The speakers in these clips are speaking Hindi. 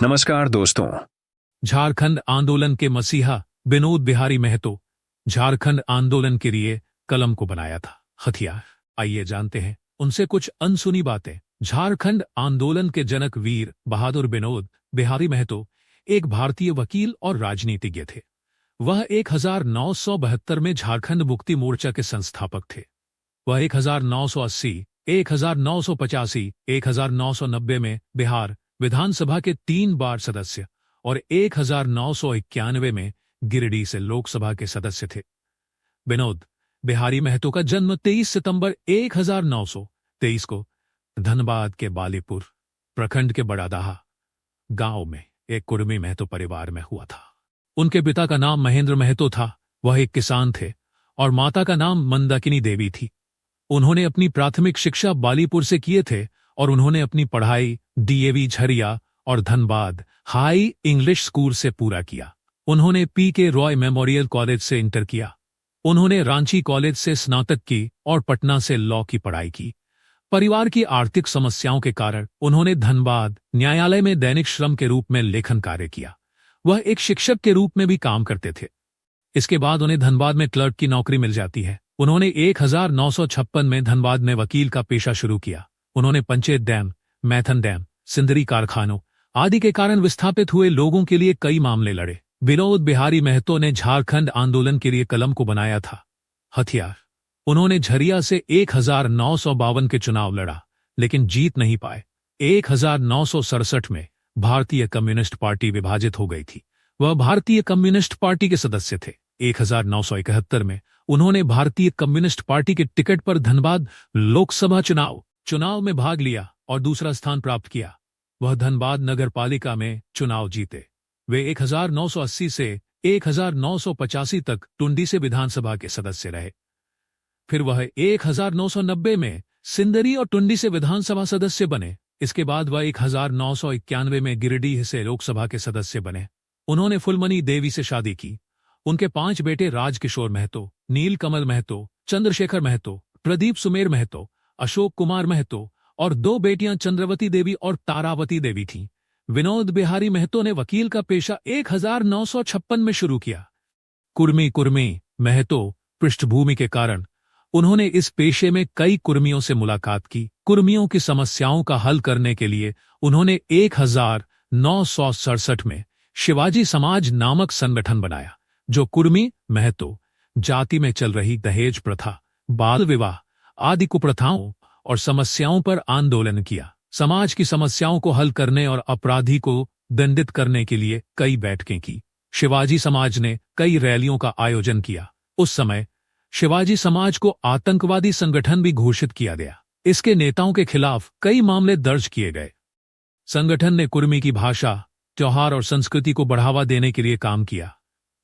नमस्कार दोस्तों। झारखंड आंदोलन के मसीहा विनोद बिहारी महतो झारखंड आंदोलन के लिए कलम को बनाया था हथियार। आइए जानते हैं उनसे कुछ अनसुनी बातें। झारखंड आंदोलन के जनक वीर बहादुर विनोद बिहारी महतो एक भारतीय वकील और राजनीतिज्ञ थे। वह 1972 में झारखंड मुक्ति मोर्चा के संस्थापक थे। वह 1980, 1985, 1990 में बिहार विधानसभा के 3 बार सदस्य और 1991 में गिरिडीह से लोकसभा के सदस्य थे। विनोद बिहारी महतो का जन्म 23 सितंबर 1923 को धनबाद के बालीपुर प्रखंड के बड़ादाहा गांव में एक कुर्मी महतो परिवार में हुआ था। उनके पिता का नाम महेंद्र महतो था। वह एक किसान थे और माता का नाम मंदाकिनी देवी थी। उन्होंने अपनी प्राथमिक शिक्षा बालीपुर से किए थे और उन्होंने अपनी पढ़ाई डीएवी झरिया और धनबाद हाई इंग्लिश स्कूल से पूरा किया। उन्होंने पीके रॉय मेमोरियल कॉलेज से इंटर किया। उन्होंने रांची कॉलेज से स्नातक की और पटना से लॉ की पढ़ाई की। परिवार की आर्थिक समस्याओं के कारण उन्होंने धनबाद न्यायालय में दैनिक श्रम के रूप में लेखन कार्य किया। वह एक शिक्षक के रूप में भी काम करते थे। इसके बाद उन्हें धनबाद में क्लर्क की नौकरी मिल जाती है। उन्होंने 1956 में धनबाद में वकील का पेशा शुरू किया। उन्होंने पंचेत डैम, मैथन डैम, सिंदरी कारखानों आदि के कारण विस्थापित हुए लोगों के लिए कई मामले लड़े। विनोद बिहारी महतो ने झारखंड आंदोलन के लिए कलम को बनाया था हथियार। उन्होंने झरिया से 1952 के चुनाव लड़ा लेकिन जीत नहीं पाए। 1967 में भारतीय कम्युनिस्ट पार्टी विभाजित हो गई थी। वह भारतीय कम्युनिस्ट पार्टी के सदस्य थे। 1971 में उन्होंने भारतीय कम्युनिस्ट पार्टी के टिकट पर धनबाद लोकसभा चुनाव में भाग लिया और दूसरा स्थान प्राप्त किया। वह धनबाद नगर पालिका में चुनाव जीते। वे 1980 से 1985 तक टुंडी से विधानसभा के सदस्य रहे। फिर वह 1990 में सिंदरी और टुंडी से विधानसभा सदस्य बने। इसके बाद वह 1991 में गिरिडीह से लोकसभा के सदस्य बने। उन्होंने फुलमनी देवी से शादी की। उनके 5 बेटे राजकिशोर महतो, नीलकमल महतो, चंद्रशेखर महतो, प्रदीप सुमेर महतो, अशोक कुमार महतो और 2 बेटियां चंद्रवती देवी और तारावती देवी थीं। विनोद बिहारी महतो ने वकील का पेशा 1956 में शुरू किया। कुर्मी महतो पृष्ठभूमि के कारण उन्होंने इस पेशे में कई कुर्मियों से मुलाकात की। कुर्मियों की समस्याओं का हल करने के लिए उन्होंने 1967 में शिवाजी समाज नामक संगठन बनाया, जो कुर्मी महतो जाति में चल रही दहेज प्रथा, बाल विवाह आदि कुप्रथाओं और समस्याओं पर आंदोलन किया। समाज की समस्याओं को हल करने और अपराधी को दंडित करने के लिए कई बैठकें की। शिवाजी समाज ने कई रैलियों का आयोजन किया। उस समय शिवाजी समाज को आतंकवादी संगठन भी घोषित किया गया। इसके नेताओं के खिलाफ कई मामले दर्ज किए गए। संगठन ने कुर्मी की भाषा, त्योहार और संस्कृति को बढ़ावा देने के लिए काम किया।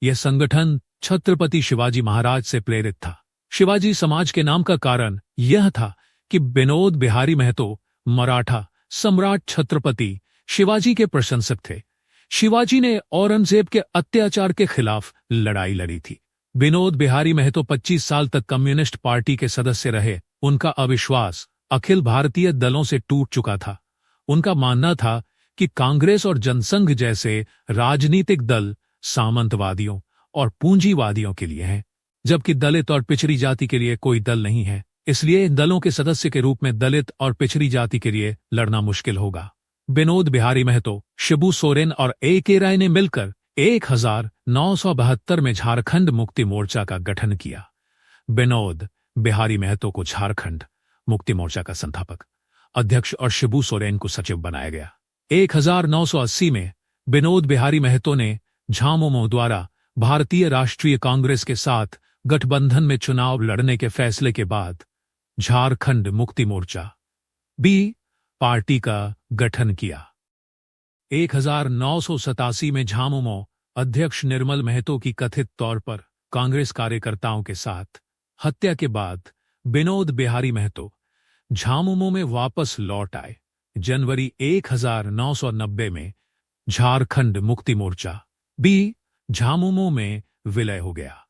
यह संगठन छत्रपति शिवाजी महाराज से प्रेरित था। शिवाजी समाज के नाम का कारण यह था कि विनोद बिहारी महतो मराठा सम्राट छत्रपति शिवाजी के प्रशंसक थे। शिवाजी ने औरंगजेब के अत्याचार के खिलाफ लड़ाई लड़ी थी। विनोद बिहारी महतो 25 साल तक कम्युनिस्ट पार्टी के सदस्य रहे। उनका अविश्वास अखिल भारतीय दलों से टूट चुका था। उनका मानना था कि कांग्रेस और जनसंघ जैसे राजनीतिक दल सामंतवादियों और पूंजीवादियों के लिए हैं, जबकि दलित और पिछड़ी जाति के लिए कोई दल नहीं है। इसलिए इन दलों के सदस्य के रूप में दलित और पिछड़ी जाति के लिए लड़ना मुश्किल होगा। विनोद बिहारी महतो, शिबू सोरेन और ए.के. राय ने मिलकर 1972 में झारखंड मुक्ति मोर्चा का गठन किया। विनोद बिहारी महतो को झारखंड मुक्ति मोर्चा का संस्थापक अध्यक्ष और शिबू सोरेन को सचिव बनाया गया। 1980 में विनोद बिहारी महतो ने झामुमो द्वारा भारतीय राष्ट्रीय कांग्रेस के साथ गठबंधन में चुनाव लड़ने के फैसले के बाद झारखंड मुक्ति मोर्चा बी पार्टी का गठन किया। 1987 में झामुमो अध्यक्ष निर्मल महतो की कथित तौर पर कांग्रेस कार्यकर्ताओं के साथ हत्या के बाद विनोद बिहारी महतो झामुमो में वापस लौट आए। जनवरी 1990 में झारखंड मुक्ति मोर्चा बी झामुमो में विलय हो गया।